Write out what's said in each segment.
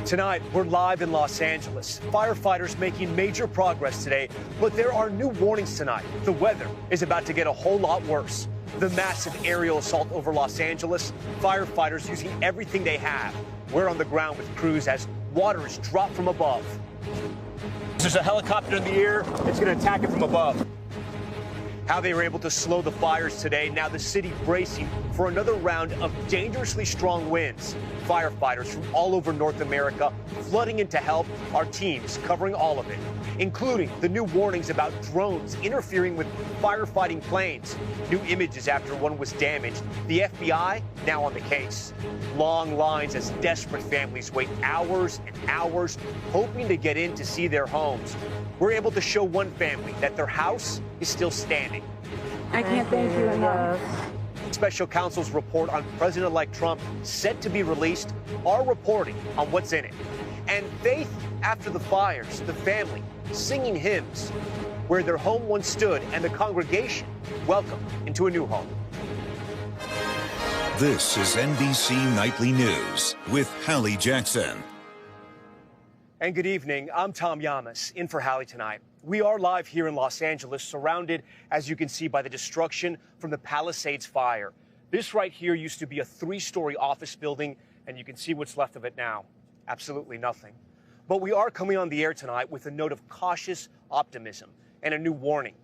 Tonight, we're live in Los Angeles. Firefighters making major progress today, but there are new warnings tonight. The weather is about to get a whole lot worse. The massive aerial assault over Los Angeles, firefighters using everything they have. We're on the ground with crews as water is dropped from above. There's a helicopter in the air. It's going to attack it from above. How they were able to slow the fires today. Now the city bracing for another round of dangerously strong winds. Firefighters from all over North America flooding in to help. Our teams covering all of it, including the new warnings about drones interfering with firefighting planes. New images after one was damaged. The FBI now on the case. Long lines as desperate families wait hours and hours hoping to get in to see their homes. We're able to show one family that their house is still standing. I can't thank you enough. Special counsel's report on President-elect Trump set to be released are reporting on what's in it. And faith after the fires, the family singing hymns where their home once stood and the congregation welcomed into a new home. This is NBC Nightly News with Hallie Jackson. And good evening. I'm Tom Yamas, in for Hallie tonight. We are live here in Los Angeles, surrounded, as you can see, by the destruction from the Palisades fire. This right here used to be a 3-story office building, and you can see what's left of it now. Absolutely nothing. But we are coming on the air tonight with a note of cautious optimism and a new warning.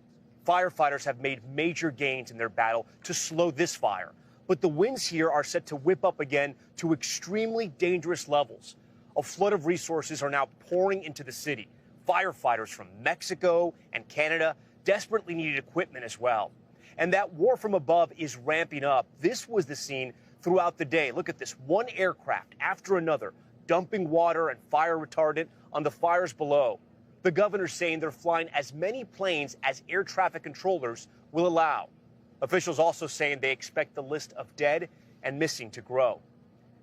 Firefighters have made major gains in their battle to slow this fire, but the winds here are set to whip up again to extremely dangerous levels. A flood of resources are now pouring into the city. Firefighters from Mexico and Canada desperately needed equipment as well. And that war from above is ramping up. This was the scene throughout the day. Look at this, one aircraft after another, dumping water and fire retardant on the fires below. The governor's saying they're flying as many planes as air traffic controllers will allow. Officials also saying they expect the list of dead and missing to grow.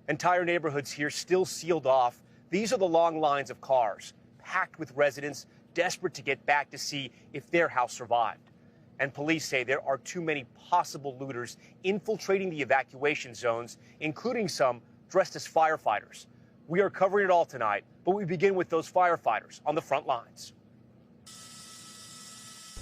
Entire neighborhoods here still sealed off. These are the long lines of cars, packed with residents desperate to get back to see if their house survived. And police say there are too many possible looters infiltrating the evacuation zones, including some dressed as firefighters. We are covering it all tonight, but we begin with those firefighters on the front lines.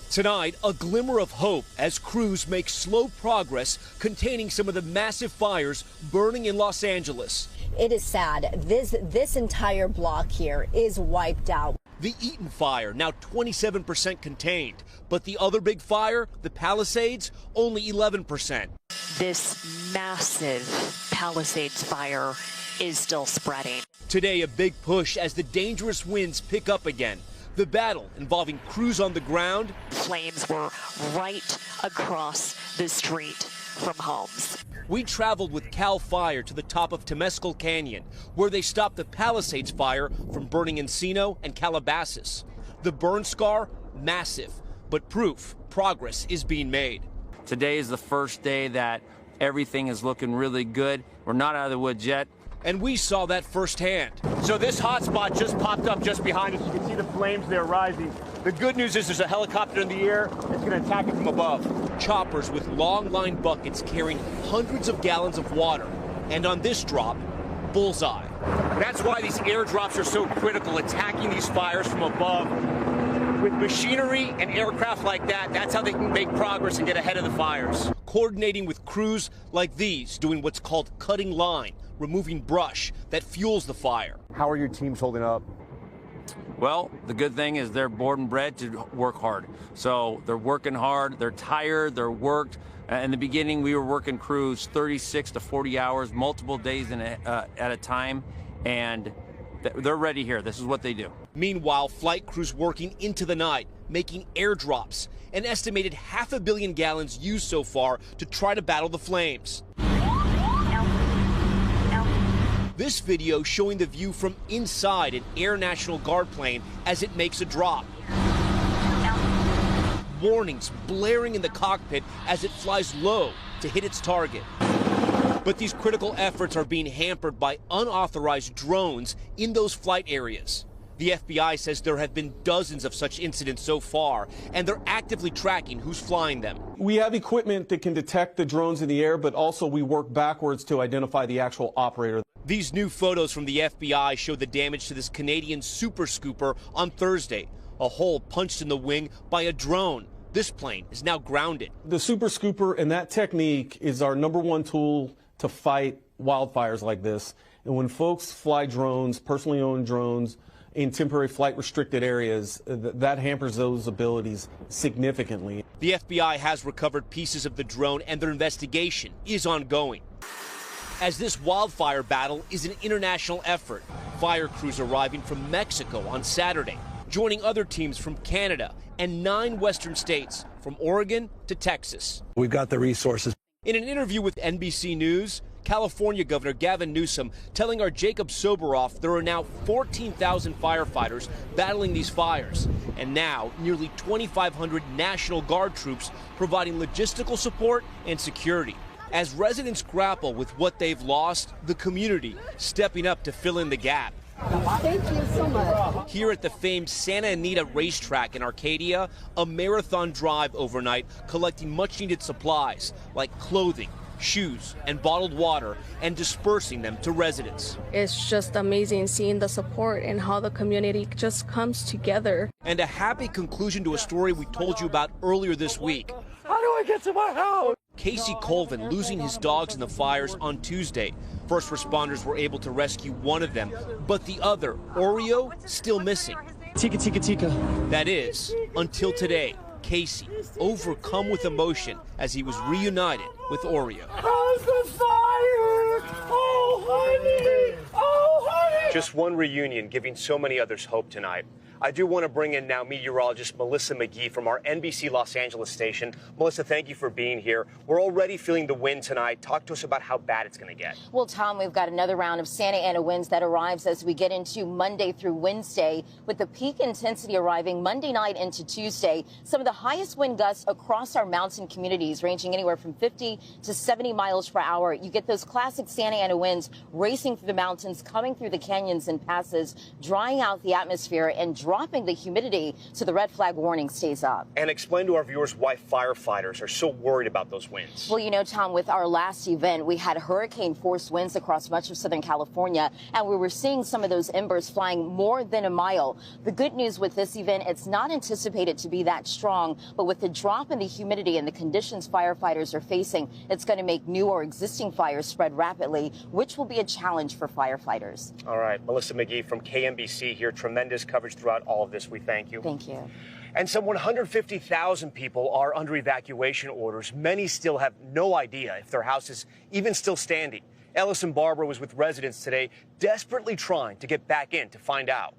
Tonight, a glimmer of hope as crews make slow progress containing some of the massive fires burning in Los Angeles. It is sad. This entire block here is wiped out. The Eaton fire, now 27% contained, but the other big fire, the Palisades, only 11%. This massive Palisades fire is still spreading. Today, a big push as the dangerous winds pick up again. The battle involving crews on the ground. Flames were right across the street from homes. We traveled with CAL FIRE to the top of Temescal Canyon, where they stopped the Palisades fire from burning Encino and Calabasas. The burn scar, massive, but proof progress is being made. Today is the first day that everything is looking really good. We're not out of the woods yet. And we saw that firsthand. So this hot spot just popped up just behind us. You can see the flames there rising. The good news is there's a helicopter in the air. It's going to attack it from above. Choppers with long line buckets carrying hundreds of gallons of water. And on this drop, bullseye. That's why these airdrops are so critical, attacking these fires from above. With machinery and aircraft like that, that's how they can make progress and get ahead of the fires. Coordinating with crews like these, doing what's called cutting line, removing brush that fuels the fire. How are your teams holding up? Well, the good thing is they're born and bred to work hard. So they're working hard, they're tired, they're worked. In the beginning, we were working crews 36 to 40 hours, multiple days at a time, and they're ready here. This is what they do. Meanwhile, flight crews working into the night, making airdrops. An estimated 500 million gallons used so far to try to battle the flames. This video showing the view from inside an Air National Guard plane as it makes a drop. Warnings blaring in the cockpit as it flies low to hit its target. But these critical efforts are being hampered by unauthorized drones in those flight areas. The FBI says there have been dozens of such incidents so far, and they're actively tracking who's flying them. We have equipment that can detect the drones in the air, but also we work backwards to identify the actual operator. These new photos from the FBI show the damage to this Canadian Super Scooper on Thursday. A hole punched in the wing by a drone. This plane is now grounded. The Super Scooper and that technique is our #1 tool to fight wildfires like this. And when folks fly drones, personally owned drones, in temporary flight restricted areas, that hampers those abilities significantly. The FBI has recovered pieces of the drone and their investigation is ongoing. As this wildfire battle is an international effort, fire crews arriving from Mexico on Saturday, joining other teams from Canada and 9 western states, from Oregon to Texas. We've got the resources. In an interview with NBC News, California Governor Gavin Newsom telling our Jacob Soboroff there are now 14,000 firefighters battling these fires, and now nearly 2,500 National Guard troops providing logistical support and security. As residents grapple with what they've lost, the community stepping up to fill in the gap. Thank you so much. Here at the famed Santa Anita racetrack in Arcadia, a marathon drive overnight collecting much-needed supplies like clothing, shoes, and bottled water and dispersing them to residents. It's just amazing seeing the support and how the community just comes together. And a happy conclusion to a story we told you about earlier this week. How do I get to my house? Casey Colvin losing his dogs in the fires on Tuesday. First responders were able to rescue one of them, but the other, Oreo, still missing. Tika, tika, tika. That is, until today, Casey, overcome with emotion as he was reunited with Oreo. How's the fire? Oh, honey! Oh, honey! Just one reunion giving so many others hope tonight. I do want to bring in now meteorologist Melissa McGee from our NBC Los Angeles station. Melissa, thank you for being here. We're already feeling the wind tonight. Talk to us about how bad it's going to get. Well, Tom, we've got another round of Santa Ana winds that arrives as we get into Monday through Wednesday, with the peak intensity arriving Monday night into Tuesday. Some of the highest wind gusts across our mountain communities, ranging anywhere from 50 to 70 miles per hour. You get those classic Santa Ana winds racing through the mountains, coming through the canyons and passes, drying out the atmosphere and dropping the humidity, so the red flag warning stays up. And explain to our viewers why firefighters are so worried about those winds. Well, you know, Tom, with our last event, we had hurricane-force winds across much of Southern California, and we were seeing some of those embers flying more than a mile. The good news with this event, it's not anticipated to be that strong, but with the drop in the humidity and the conditions firefighters are facing, it's going to make new or existing fires spread rapidly, which will be a challenge for firefighters. All right, Melissa McGee from KMBC here. Tremendous coverage throughout all of this. We thank you. Thank you. And some 150,000 people are under evacuation orders. Many still have no idea if their house is even still standing. Ellison Barber was with residents today, desperately trying to get back in to find out.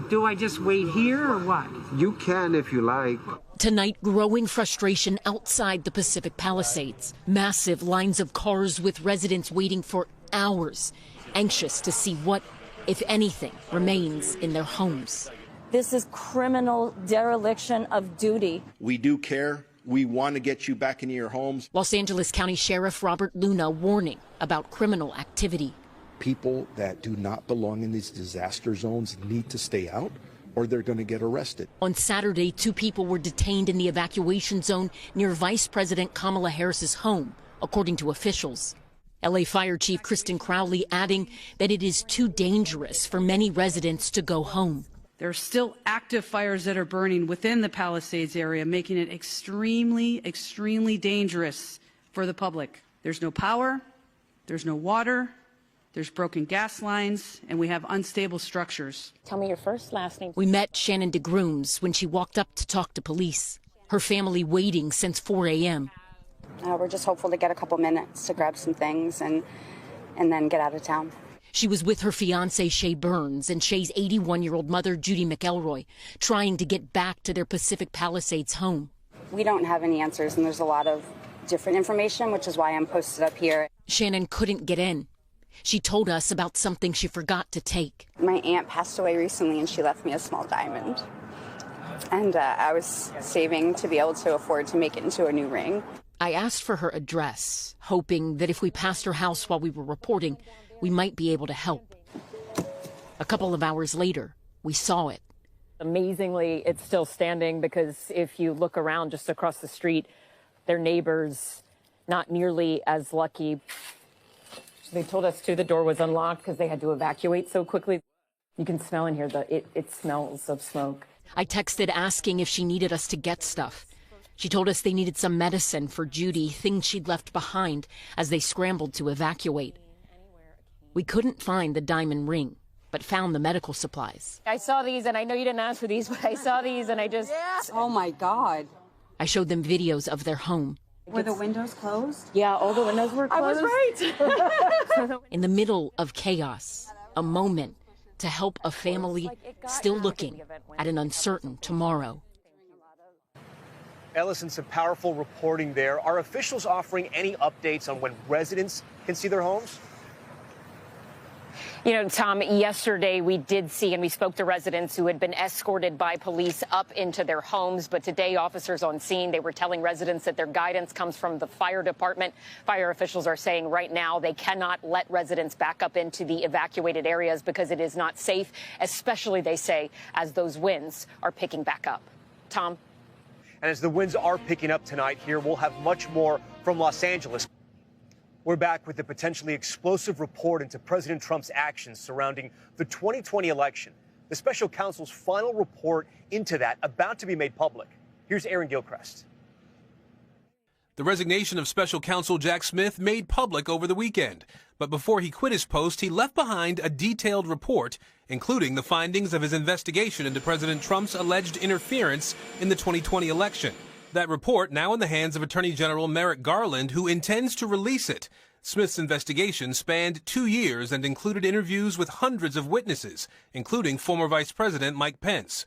Do I just wait here or what? You can if you like. Tonight, growing frustration outside the Pacific Palisades. Massive lines of cars with residents waiting for hours, anxious to see what, if anything, remains in their homes. This is criminal dereliction of duty. We do care. We want to get you back into your homes. Los Angeles County Sheriff Robert Luna warning about criminal activity. People that do not belong in these disaster zones need to stay out, or they're going to get arrested. On Saturday, 2 people were detained in the evacuation zone near Vice President Kamala Harris's home, according to officials. LA Fire Chief Kristen Crowley adding that it is too dangerous for many residents to go home. There are still active fires that are burning within the Palisades area, making it extremely, extremely dangerous for the public. There's no power, there's no water, there's broken gas lines, and we have unstable structures. Tell me your first, last name. We met Shannon DeGrooms when she walked up to talk to police. Her family waiting since 4 a.m. We're just hopeful to get a couple minutes to grab some things and then get out of town. She was with her fiancé, Shay Burns, and Shay's 81-year-old mother, Judy McElroy, trying to get back to their Pacific Palisades home. We don't have any answers, and there's a lot of different information, which is why I'm posted up here. Shannon couldn't get in. She told us about something she forgot to take. My aunt passed away recently, and she left me a small diamond. And I was saving to be able to afford to make it into a new ring. I asked for her address, hoping that if we passed her house while we were reporting, we might be able to help. A couple of hours later, we saw it. Amazingly, it's still standing, because if you look around just across the street, their neighbors, not nearly as lucky. They told us, too, the door was unlocked because they had to evacuate so quickly. You can smell in here, it smells of smoke. I texted asking if she needed us to get stuff. She told us they needed some medicine for Judy, things she'd left behind as they scrambled to evacuate. We couldn't find the diamond ring, but found the medical supplies. I saw these, and I know you didn't ask for these, but I saw these, and I just... Oh, my God. I showed them videos of their home. Were the windows closed? Yeah, all the windows were closed. I was right. In the middle of chaos, a moment to help a family still looking at an uncertain tomorrow. Ellison, some powerful reporting there. Are officials offering any updates on when residents can see their homes? You know, Tom, yesterday we did see and we spoke to residents who had been escorted by police up into their homes. But today, officers on scene, they were telling residents that their guidance comes from the fire department. Fire officials are saying right now they cannot let residents back up into the evacuated areas because it is not safe, especially, they say, as those winds are picking back up. Tom? And as the winds are picking up tonight here, we'll have much more from Los Angeles. We're back with a potentially explosive report into President Trump's actions surrounding the 2020 election. The special counsel's final report into that about to be made public. Here's Aaron Gilchrist. The resignation of special counsel Jack Smith made public over the weekend. But before he quit his post, he left behind a detailed report, including the findings of his investigation into President Trump's alleged interference in the 2020 election. That report now in the hands of Attorney General Merrick Garland, who intends to release it. Smith's investigation spanned 2 years and included interviews with hundreds of witnesses, including former Vice President Mike Pence.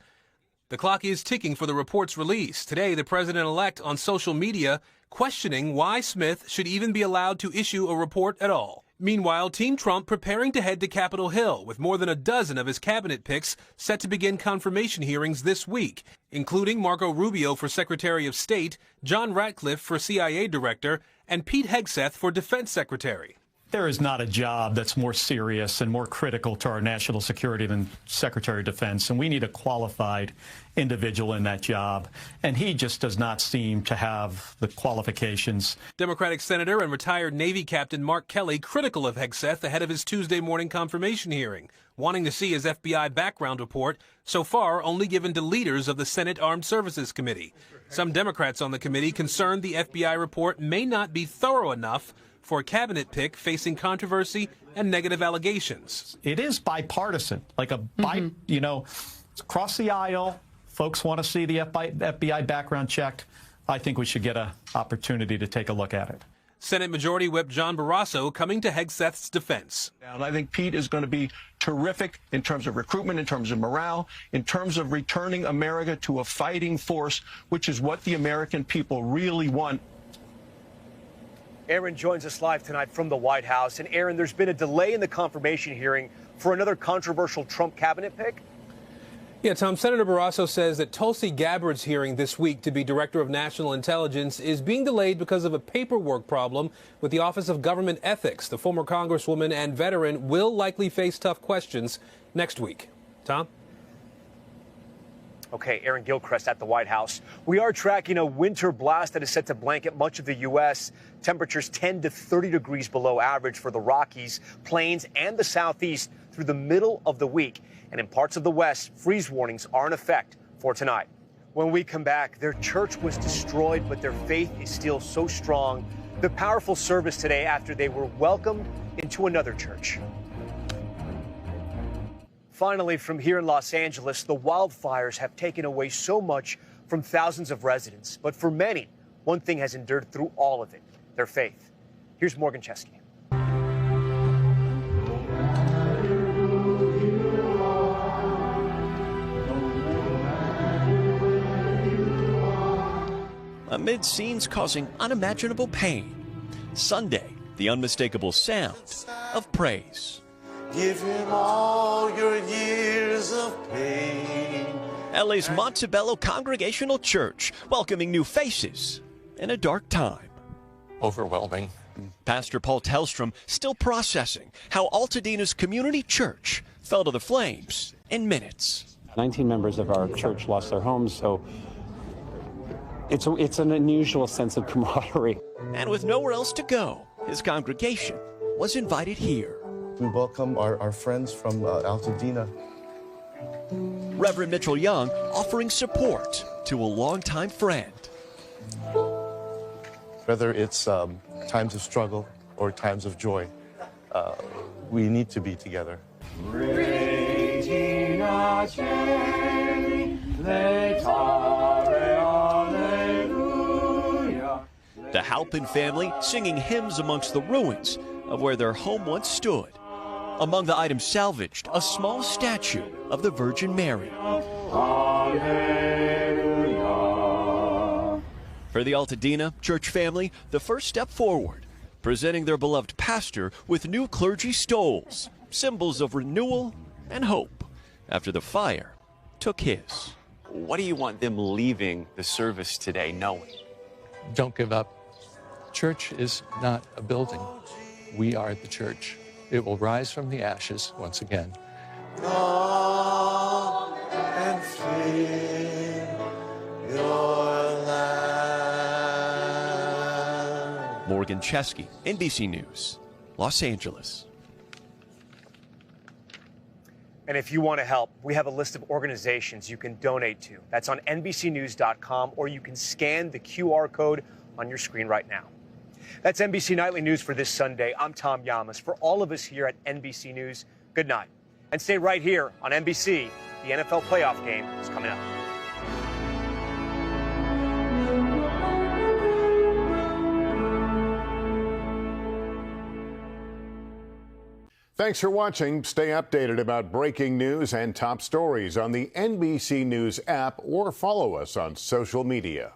The clock is ticking for the report's release. Today, the president-elect on social media questioning why Smith should even be allowed to issue a report at all. Meanwhile, Team Trump preparing to head to Capitol Hill with more than a dozen of his cabinet picks set to begin confirmation hearings this week, including Marco Rubio for Secretary of State, John Ratcliffe for CIA Director, and Pete Hegseth for Defense Secretary. There is not a job that's more serious and more critical to our national security than Secretary of Defense, and we need a qualified individual in that job, and he just does not seem to have the qualifications. Democratic Senator and retired Navy Captain Mark Kelly critical of Hegseth ahead of his Tuesday morning confirmation hearing, wanting to see his FBI background report, so far only given to leaders of the Senate Armed Services Committee. Some Democrats on the committee concerned the FBI report may not be thorough enough for a cabinet pick facing controversy and negative allegations. It is bipartisan, like it's across the aisle. Folks want to see the FBI background checked. I think we should get an opportunity to take a look at it. Senate Majority Whip John Barrasso coming to Hegseth's defense. And I think Pete is going to be terrific in terms of recruitment, in terms of morale, in terms of returning America to a fighting force, which is what the American people really want. Aaron joins us live tonight from the White House. And Aaron, there's been a delay in the confirmation hearing for another controversial Trump cabinet pick. Yeah, Tom, Senator Barrasso says that Tulsi Gabbard's hearing this week to be Director of National Intelligence is being delayed because of a paperwork problem with the Office of Government Ethics. The former Congresswoman and veteran will likely face tough questions next week. Tom? Okay, Aaron Gilchrist at the White House. We are tracking a winter blast that is set to blanket much of the U.S. Temperatures 10 to 30 degrees below average for the Rockies, Plains, and the Southeast through the middle of the week. And in parts of the West, freeze warnings are in effect for tonight. When we come back, their church was destroyed, but their faith is still so strong. The powerful service today after they were welcomed into another church. Finally, from here in Los Angeles, the wildfires have taken away so much from thousands of residents. But for many, one thing has endured through all of it, their faith. Here's Morgan Chesky. Amid scenes causing unimaginable pain, Sunday, the unmistakable sound of praise. Give him all your years of pain. LA's Montebello Congregational Church, welcoming new faces in a dark time. Overwhelming. Pastor Paul Tellstrom still processing how Altadena's community church fell to the flames in minutes. 19 members of our church lost their homes, so it's an unusual sense of camaraderie. And with nowhere else to go, his congregation was invited here. We welcome our friends from Altadena. Reverend Mitchell Young offering support to a longtime friend. Whether it's times of struggle or times of joy, we need to be together. The Halpin family singing hymns amongst the ruins of where their home once stood. Among the items salvaged, a small statue of the Virgin Mary. For the Altadena church family, the first step forward, presenting their beloved pastor with new clergy stoles, symbols of renewal and hope after the fire took his. What do you want them leaving the service today knowing? Don't give up. Church is not a building. We are the church. It will rise from the ashes once again. Come and fill your land. Morgan Chesky, NBC News, Los Angeles. And if you want to help, we have a list of organizations you can donate to. That's on NBCnews.com, or you can scan the QR code on your screen right now. That's NBC Nightly News for this Sunday. I'm Tom Llamas. For all of us here at NBC News, good night. And stay right here on NBC. The NFL playoff game is coming up. Thanks for watching. Stay updated about breaking news and top stories on the NBC News app or follow us on social media.